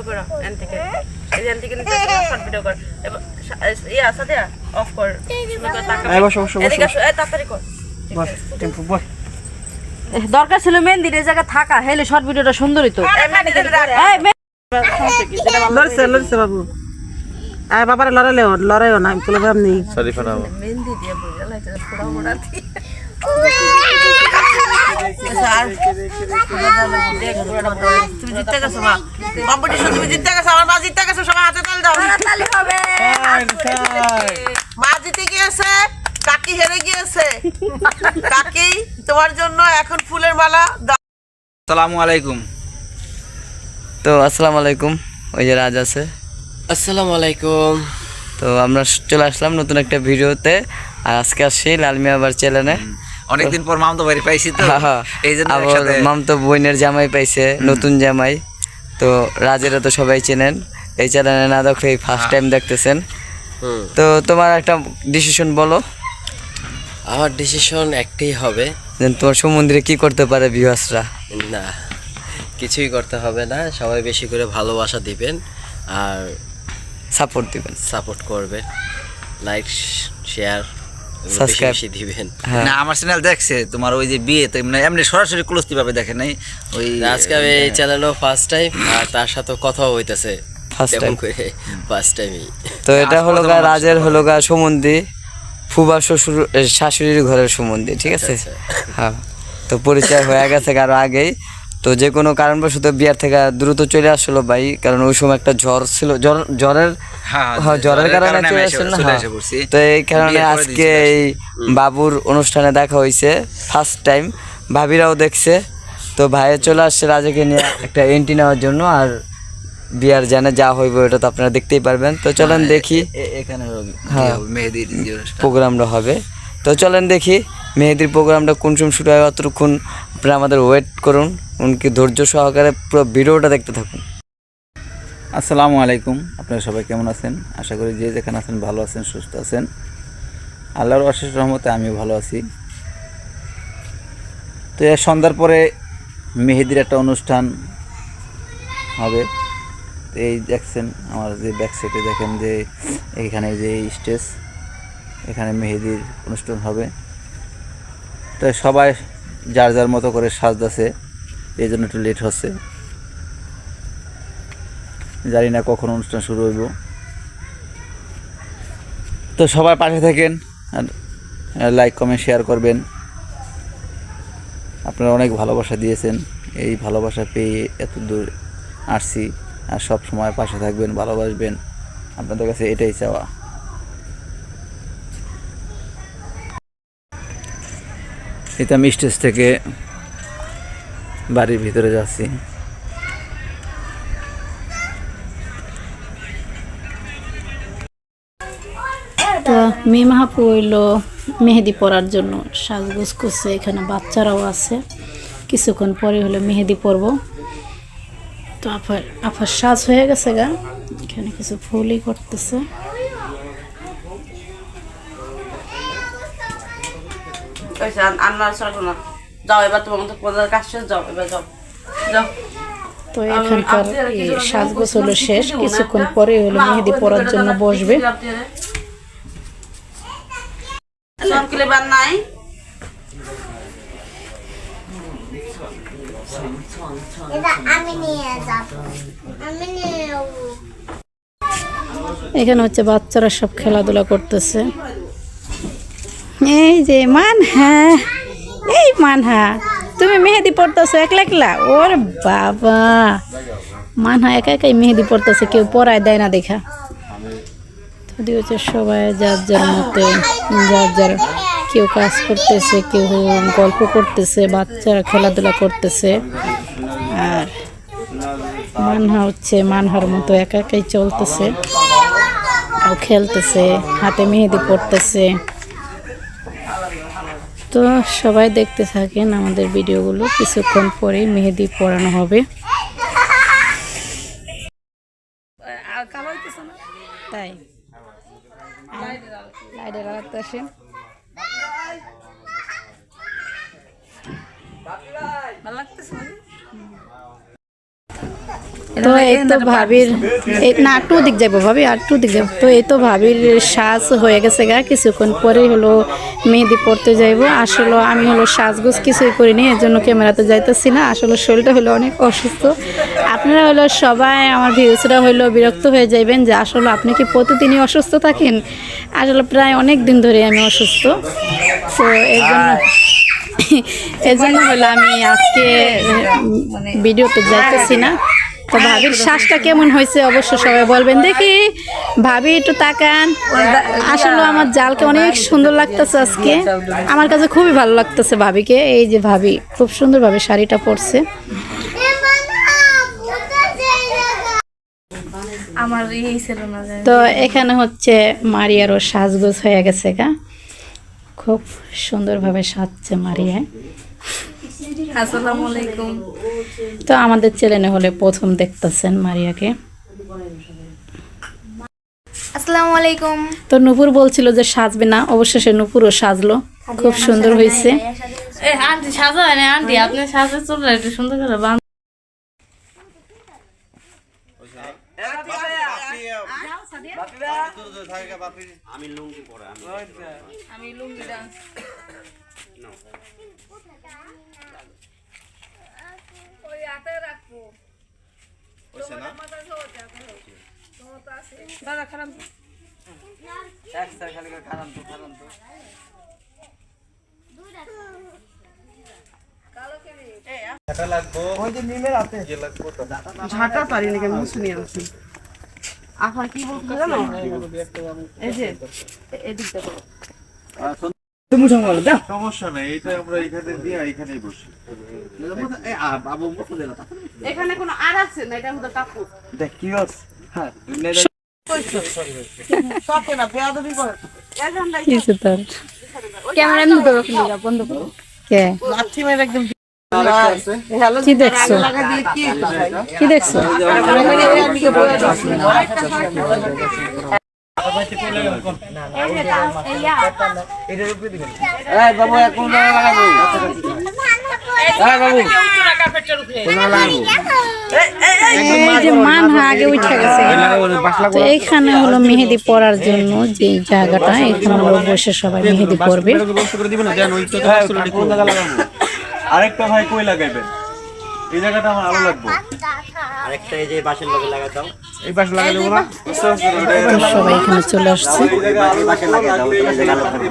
করো এন থেকে নিতে শর্ট ভিডিও কর ইয়া সাথে অফ কর এদিকে আসো তাড়াতাড়ি কর বস টেম্পো বস দরকার ছিল মেহেন্দির এই জায়গা থাকা হেলে শর্ট ভিডিওটা সুন্দর হইতো লড়ছে বাবু আয় বাবারে লড়াইও না আমি বলে আপনি সরি ফানাও মেহেন্দি দিয়ে বইলা লাইতে ফোড়া মোড়া দিয়ে তুমি জিততে গেছো মা কম্পিটিশন তুমি জিততে গেছো আমার মা জিততে গেছে সবাই হাতে তালি দাও তালি হবে মা জিতে গিয়েছে কাকি হেরে গিয়েছে কাকি তোমার জন্য এখন ফুলের মালা আসসালামু আলাইকুম তো আসসালামু আলাইকুম ওই যে রাজ আছে আসসালামু আলাইকুম তো আমরা চলে আসলাম নতুন একটা ভিডিওতে আর আজকে আসছি লালমিয়া আবার চ্যানেলে অনেকদিন পর মামতো বাড়ি পাইছি তো এই জন্য আবার মামতো বোনের জামাই পাইছে নতুন জামাই তো রাজেরা তো সবাই চেনেন এই চ্যানেলে না দেখলে ফার্স্ট টাইম দেখতেছেন তো তোমার একটা ডিসিশন বলো আমার ডিসিশন একটাই হবে যে তোমার সমুদ্রে কি করতে পারে ভিউয়ার্সরা না কিছুই করতে হবে না সবাই বেশি করে ভালোবাসা দিবেন আর সাপোর্ট দিবেন সাপোর্ট করবেন লাইক শেয়ার সাবস্ক্রাইব দিবেন না আমার চ্যানেল দেখছে তোমার ওই যে বিয়ে তো এমনি সরাসরি ক্লোজলি ভাবে দেখে নাই ওই আজকে আমি এই চ্যানেলও ফার্স্ট টাইম আর তার সাথে কথাও হইতেছে ফার্স্ট টাইম করে ফার্স্ট টাইমই তো এটা হলো গা রাজের হলো গা সমুদ্রে ফুবা শ্বশুর শাশুড়ির ঘরের সম্বন্ধে ঠিক আছে হ্যাঁ তো পরিচয় হয়ে গেছে আরো আগেই তো যে কোনো কারণবশত বিয়ার থেকে দ্রুত চলে আসলো ভাই কারণ ওই সময় একটা জ্বর ছিল জ্বরের কারণে চলে আসলো না তো এই কারণে আজকে এই বাবুর অনুষ্ঠানে দেখা হয়েছে ফার্স্ট টাইম ভাবিরাও দেখছে তো ভাইয়ে চলে আসছে রাজাকে নিয়ে একটা এন্ট্রি নেওয়ার জন্য আর বিয়ার জানে যা হইব এটা তো আপনারা দেখতেই পারবেন তো চলেন দেখি এখানে মেহেদির প্রোগ্রামটা হবে তো চলেন দেখি মেহেদির প্রোগ্রামটা কোন সময় শুরু হয় অতক্ষণ আপনারা আমাদের ওয়েট করুন উনকি ধৈর্য সহকারে পুরো ভিডিওটা দেখতে থাকুন আসসালামু আলাইকুম আপনারা সবাই কেমন আছেন আশা করি যে যেখানে আছেন ভালো আছেন সুস্থ আছেন আল্লাহর অশেষ রহমতে আমিও ভালো আছি তো এর সন্ধ্যার পরে মেহেদির একটা অনুষ্ঠান হবে এই দেখছেন আমার যে ব্যাক সাইডে দেখেন যে এইখানে যে স্টেজ এখানে মেহেদির অনুষ্ঠান হবে তো সবাই যার যার মতো করে সাজতেছে এই জন্য একটু লেট হচ্ছে জানি না কখন অনুষ্ঠান শুরু হইব তো সবাই পাশে থাকেন আর লাইক কমেন্ট শেয়ার করবেন আপনারা অনেক ভালোবাসা দিয়েছেন এই ভালোবাসা পেয়ে এত দূর আসছি আর সব সময় পাশে থাকবেন ভালোবাসবেন আপনাদের কাছে এটাই চাওয়া এটা আমি স্টেজ থেকে বাড়ির ভিতরে যাচ্ছি তো মেয়ে মাহাপু হইলো মেহেদি পরার জন্য সাজগোজ করছে এখানে বাচ্চারাও আছে কিছুক্ষণ পরে হলো মেহেদি পরব তো আফার সাজ হয়ে গেছে গা এখানে কিছু ফুলই করতেছে যাও এবার তোমার কাজ শেষ যাও এবার যাও যাও তো এখানকার সাজগোজ হলো শেষ কিছুক্ষণ পরে হলো মেহেদি পরার জন্য বসবে নাই এখানে হচ্ছে বাচ্চারা সব খেলাধুলা করতেছে এই যে মানহা তুমি মেহেদি পড়তেছো একলা একলা ওর বাবা মানহা একা একাই মেহেদি পড়তেছে কেউ পড়ায় দেয় না দেখা যদি হচ্ছে সবাই যার যার মতো যার যার কেউ কাজ করতেছে কেউ গল্প করতেছে বাচ্চারা খেলাধুলা করতেছে আর মানহা হচ্ছে মানহার মতো একা একাই চলতেছে আর খেলতেছে হাতে মেহেদি পড়তেছে তো সবাই দেখতে থাকেন আমাদের ভিডিওগুলো কিছুক্ষণ পরেই মেহেদি পরানো হবে তাই লাইটের আলাদা আসেন ভালো লাগতেছে তো এই তো ভাবির না একটু দিক যাবো ভাবি আর একটু দিক যাবো। তো এই তো ভাবির সাজ হয়ে গেছে গা, কিছুক্ষণ পরেই হলো মেহেদি পড়তে যাইবো। আসলে আমি হলো সাজগোজ কিছুই করিনি, এর জন্য ক্যামেরাতে যাইতেছি না। আসলে শরীরটা হলো অনেক অসুস্থ। আপনারা হলো সবাই আমার ভিউসরা হলো বিরক্ত হয়ে যাইবেন যে আসলে আপনি কি প্রতিদিনই অসুস্থ থাকেন। আসলে প্রায় অনেক দিন ধরে আমি অসুস্থ, তো এর জন্য হলো আমি আজকে ভিডিওতে যাইতেছি না। তো ভাবির শ্বাসটা কেমন হয়েছে অবশ্য সবাই বলবেন। দেখি ভাবি একটু তাকান। আসলে আমার জালকে অনেক সুন্দর লাগতেছে আজকে, আমার কাছে খুবই ভালো লাগতেছে ভাবিকে। এই যে ভাবি খুব সুন্দরভাবে শাড়িটা পরছে। আমার এই ছিল না। তো এখানে হচ্ছে মারিয়ারও সাজগোজ হয়ে গেছে গা, খুব সুন্দরভাবে সাজছে মারিয়া। আসসালামু আলাইকুম। তো আমাদের চ্যানেলে হলে প্রথম দেখতেছেন মারিয়াকে। আসসালামু আলাইকুম। তো নূপুর বলছিল যে সাজবে না, অবশেষে নূপুরও সাজলো, খুব সুন্দর হয়েছে। এই আন্টি সাজা হয় না আন্টি, আপনি সাজে চলে একটু সুন্দর করে বান। আমি লুঙ্গি ডান্স ওই হাতে রাখবো। দাদা খারাপ ঝাঁটা পারিনি কেন শুনি আছি। এখন কি বলতে জানো, এই যে এদিক দেখো সমস্যা নাই, এটা আমরা এখানে দিয়ে এখানেই বসি। এখানে কোনো আর আছে না, এটা আমাদের কাপড় সকে না বেয়াদবি করে। কিছু তার ক্যামেরা এমনি ধরো কিন্তু বন্ধ করো। কে লাঠি মেরে একদম কি দেখছো, কি দেখছো? এই যে মানহা আগে উঠে গেছে। তো এইখানে হলো মেহেদি পরার জন্য যে জায়গাটা, এখানে হলো বসে সবাই মেহেদি পরবে। আরেকটা ভাই কই লাগাইবেন? এই জায়গাটা আমার আলো লাগবে। আরেকটা এই যে বাঁশের লগে লাগা দাও। এই পাশে লাগাই দেবো না? তো সবাই এখানে চলে আসছে। বাঁশের লাগা দাও, তাহলে ভালো থাকবে।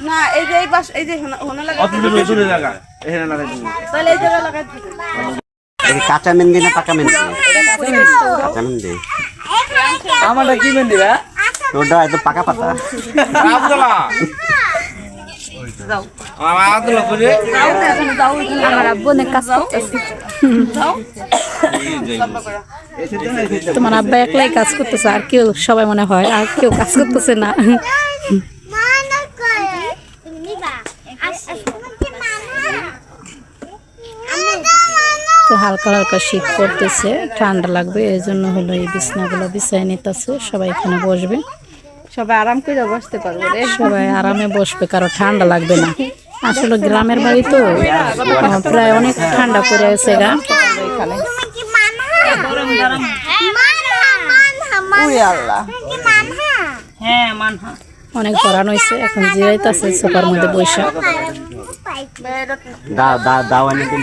না এই যে এই পাশ এই যে হোনা লাগা অত দূরে লাগা, এখানে লাগাই দেবো। তাহলে এই জায়গা লাগাই দিবেন। এই কাঁচা মেহেন্দি না পাকা মেহেন্দি? কাঁচা মেহেন্দি। আমারটা কি মেহেন্দি রে? ওটা একদম পাকা পাতা। আমার আব্বু অনেক কাজ করতেছে। তোমার আব্বা একলাই কাজ করতেছে, আর কেউ সবাই মনে হয় আর কেউ কাজ করতেছে না। তো হালকা হালকা শীত পড়তেছে, ঠান্ডা লাগবে, এই জন্য হলো এই বিছনাগুলো বিছাই নিতেছে। সবাই এখানে বসবে, সবাই আরাম করে বসতে পারবে রে। সবাই আরামে বসবে, কারো ঠান্ডা লাগবে না। আসলে গ্রামের বাড়ি তো প্রায় অনেক ঠান্ডা পড়ে গেছে গা। হ্যাঁ মানহা অনেক পরানো হয়েছে, এখন জিরাইতেছে সোফার মধ্যে বসে। দাও দাও দাও এনে দিন।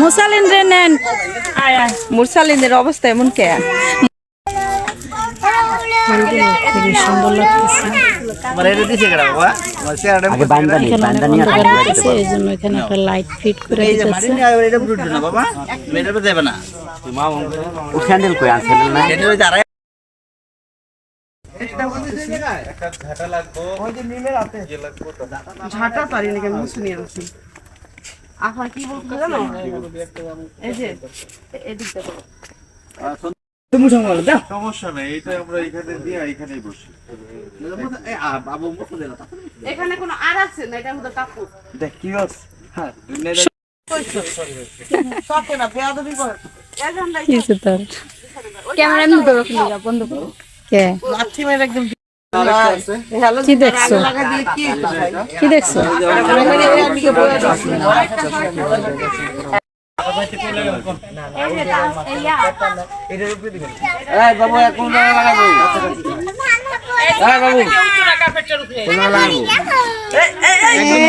মুসালিন রে নেন। মুরসালিনের অবস্থা এমন কে? খুবই সুন্দর লাগতেছে। আগে বান্দা নেই, এখানে অনেক বান্দা নিয়ে অন্ধকার লাগতেছে, এই জন্য এখানে একটা লাইট ফিট করে দিতেছে। স্যান্ডেল কই আন স্যান্ডেল নাই? ঝাঁটা পারিনি কেন শুনি আছি। এখন কি বলতে জানো, এই যে এদিক দেখো সমস্যা নাই, এটা আমরা এখানে দিয়ে এখানেই বসি। এখানে কোনো আর আছে না, এটা আমাদের কাপড় সকে না বেয়াদবি করে। কিছু তার ক্যামেরা এমনি ধরো কিন্তু বন্ধ করো। কে লাঠি মেরে একদম কি দেখছো কি দেখছো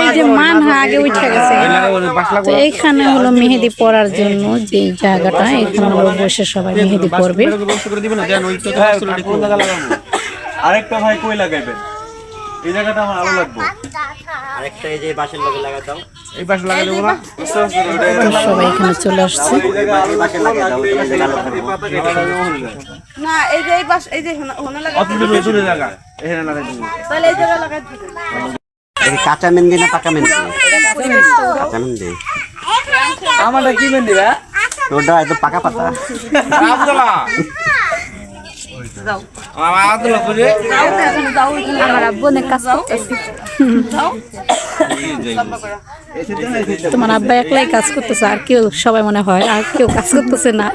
এই যে মানহা আগে উঠে গেছে তো এইখানে হলো মেহেদি পরার জন্য যে জায়গাটা এখানে হলো বসে সবাই মেহেদি পরবে আরেকটা ভাই কই লাগাইবেন এই জায়গাটা আমার আলো লাগবে তো সবাই এখানে চলে আসছে না এই যে এই পাশ এই যে হোনা লাগা তাহলে এই জায়গা লাগাই দিবেন কাঁচা মেহেন্দি না পাকা মেহেন্দি? কাঁচা মেহেন্দি। আমারটা কি মেহেন্দি রে ওটা একটু পাকা পাতা। আমার আব্বু অনেক কাজ করতেছে। তোমার আব্বা একলাই কাজ করতেছে আর কেউ সবাই মনে হয় আর কেউ কাজ করতেছে না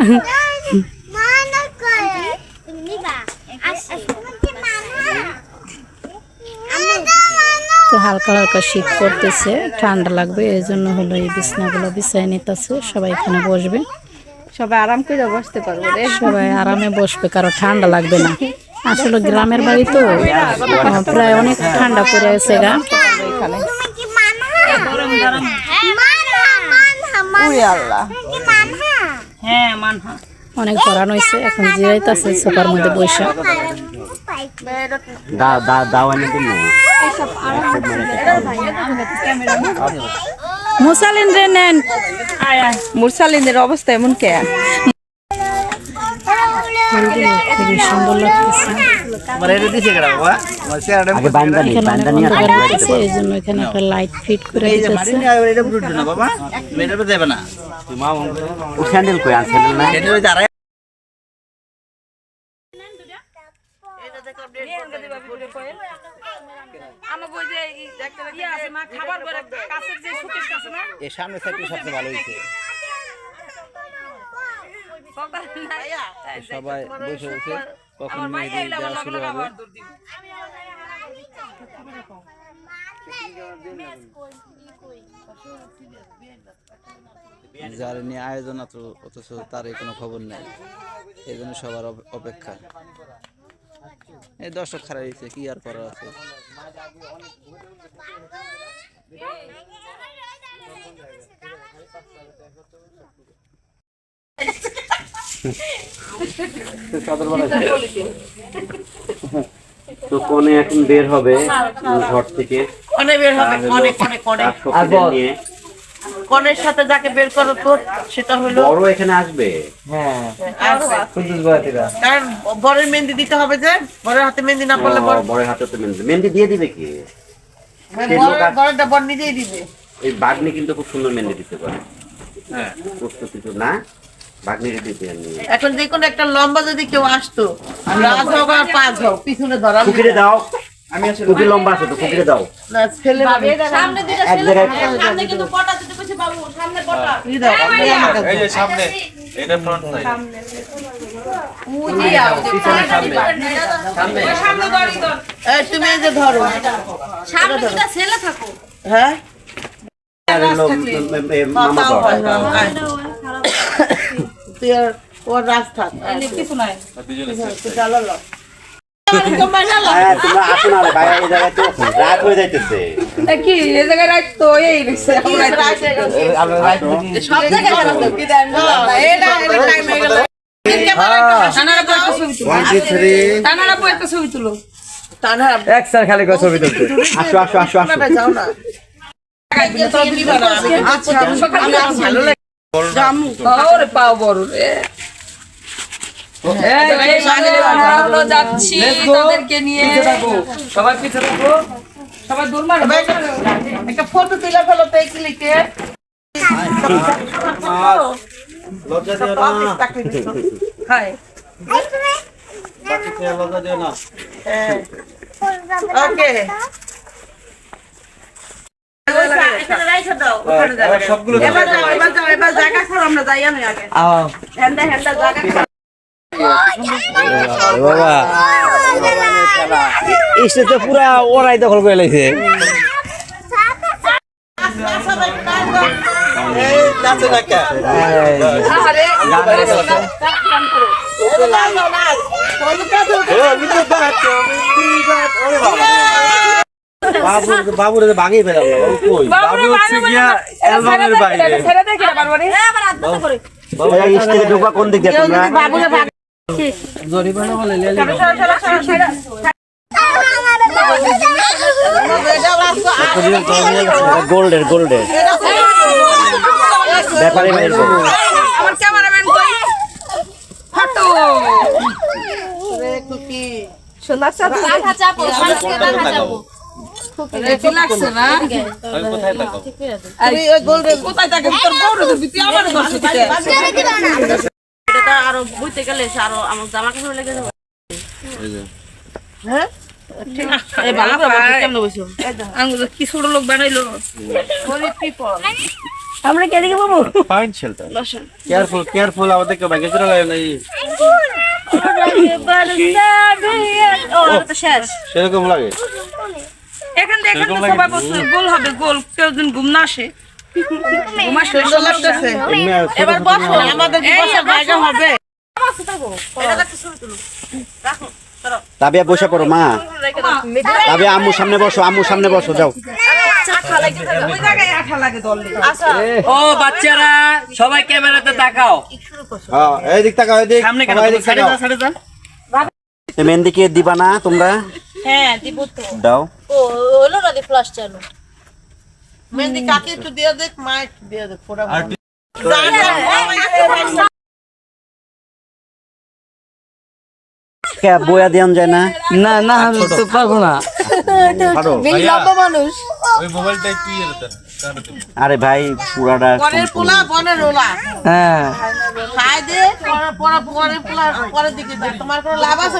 তো হালকা হালকা শীত পড়তেছে ঠান্ডা লাগবে এই জন্য হলো এই বিছনাগুলো বিছাই নিতেছে সবাই এখানে বসবে সবাই আরাম করে বসতে পারবো রে সবাই আরামে বসবে কারো ঠান্ডা লাগবে না আসলে গ্রামের বাড়ি তো প্রায় অনেক ঠান্ডা পড়ে আছে গা এখানে হ্যাঁ মানহা অনেক গরম হয়েছে এখন জিরাইতেছে সোফার মধ্যে বসে দাও এনে দিন না। মুসালিন রে নেন মুরসালিনের অবস্থা এমন কে খুবই সুন্দর লাগতেছে আগে বান্দা নেই, এখানে বান্দা অনেক নিয়ে অন্ধকার আসবে। হইতেছে এই জন্য এখানে একটা লাইট ফিট করে দিতেছে ও স্যান্ডেল কই আর স্যান্ডেল নাই? এর সামনে সাইডে সবচেয়ে ভালো হয়েছে সবাই বসে বসে কখন মেহেদি দেওয়া শুরু হবে যার নিয়ে আয়োজন অথচ তার কোনো খবর নেই এই জন্য সবার অপেক্ষা এই দর্শক খারাপ হয়েছে কি আর করার আছে তো কোনে এখন বের হবে ঘর থেকে কনে বের হবে কনে তার সখীদের নিয়ে। কনের সাথে যাকে বের করো তো সেটা হলো বড় এখানে আসবে। কারণ বরের মেহেন্দি দিতে হবে যে বরের হাতে মেহেন্দি না পড়লে বড় হাতে তো মেহেন্দি মেহেন্দি দিয়ে দিবে কি? বরেরটা বর নিজেই দিবে এই বাগনি কিন্তু খুব সুন্দর মেহেন্দি দিতে পারে। হ্যাঁ প্রস্তুতি তো না বাগনি দিতে নিয়ে। এখন যে কোনো একটা লম্বা যদি কেউ আসতো রাজ হোক আর পাঁচ হোক পিছনে ধরা কুকিরে দাও আমি আসলে কুকি লম্বা আছে তো কুকিরে দাও না ছেলে সামনে দুইটা এক জায়গায় সামনে কিন্তু পটা দিতে কইছে বাবু সামনে পটা এই যে সামনে এটা ফ্রন্ট সাইড সামনে গাড়ি ধর এই তুমি এই যে ধরো সামনে দুটো ছেলে থাকো। হ্যাঁ মামা তাও হয়, দাও হ্যাঁ। তুই আর ওর রাজ থাক কিছু নাই তুই জ্বালালো হ্যাঁ তোমরা আসো না রে ভাই এই জায়গায় তো রাত হয়ে যাইতেছে। কি এই জায়গায় রাত তো এই রইছে সব জায়গায় রাত কি দেন এটা টাইম হয়ে গেল টানারা পর একটা ছবি তুলো 1 2 3 টানারা পর একটা ছবি তুলো টানারা এক স্যার খালি করে ছবি তুলতে আসো আসো আসো আসো যাও না আচ্ছা সকালে ভালো লাগে জামু ওরে পাও বড় রে যাচ্ছি তাদেরকে নিয়ে সবাই পিছে থাকো সবাই দূর মারো একটা ফটো তুলে ফেলো তো ক্লিকে লজ্জা দিও না হাই বাকি কে লজ্জা দিও না। ওকে এবার জায়গা ছাড়ো আমরা যাই আমি আগে হ্যান্ডা জায়গা বাবা স্টেজ তো পুরা ওরাই দখল করে লাইছে। বাবুরে ভাঙিয়ে ফেলাম না, বাবু কই? বাবু হচ্ছে গিয়া অ্যালবামের বাইরে। স্টেজে ঢোকা কোন দিক দিয়ে তোমরা? গোল্ডের গোল্ডের ব্যাপারে বাইরে আমার ক্যামেরাম্যান কই ফটো সোনার সাথে কাঁথা চাপো মানুষকে কাঁথা চাপো কি লাগছে না তুমি ওই গোল্ডেন কোথায় থাকে তোর বড় দিবি তুই আমার দর্শক এটা আরো বুঝতে গেলে আরো আমার জামা কাপড় লেগে যাবে হ্যাঁ এই ভালো করে কেমন বসো আঙ্গুল কি ছোট লোক বানাইলো গরিব পিপল আমরা কে দিকে বাবু ফাইন শেল্টার। কেয়ারফুল কেয়ারফুল, আমাদেরকে ভাগে চলে গেল নাই সেরকম লাগে। এখন দেখেন তো সবাই বসে গোল হবে গোল, কেউ দিন ঘুম না আসে ঘুম আসলে সমস্যা। এবার বসো আমাদের বসার জায়গা হবে। এটা দেখতে শুরু করো রাখো চলো তাবিয়া বসে পড়ো মা, তাবিয়া আম্মুর সামনে বসো, আম্মুর সামনে বসো যাও। আঠা লাগে ওই জায়গায় আঠা লাগে দললে। আচ্ছা ও বাচ্চারা সবাই ক্যামেরাতে তাকাও। হ্যাঁ এইদিক তাকাও, এইদিক সামনে কেন? সবাই এদিক সাইডে তাকাও। যা, সাইডে যা। এই মেহেন্দিকে দিবা না তোমরা? হ্যাঁ দিব তো। দাও। ও হলো না দি ফ্লাশ চালু মেহেন্দি কাকে একটু দিয়ে দেখ, মা একটু দিয়ে দেখ ফোড়া আর কে বয়া দেন যায় না? না না আমি তো পারবো না। পারো? মানুষ ওই মোবাইলটা একটু ইয়ে দিতেন। আরে ভাই পুরাটা পরের পোলা বনের রোলা হ্যাঁ খাই দে পরে পরে পোলা পরের দিকে দে, তোমার কোনো লাভ আছে?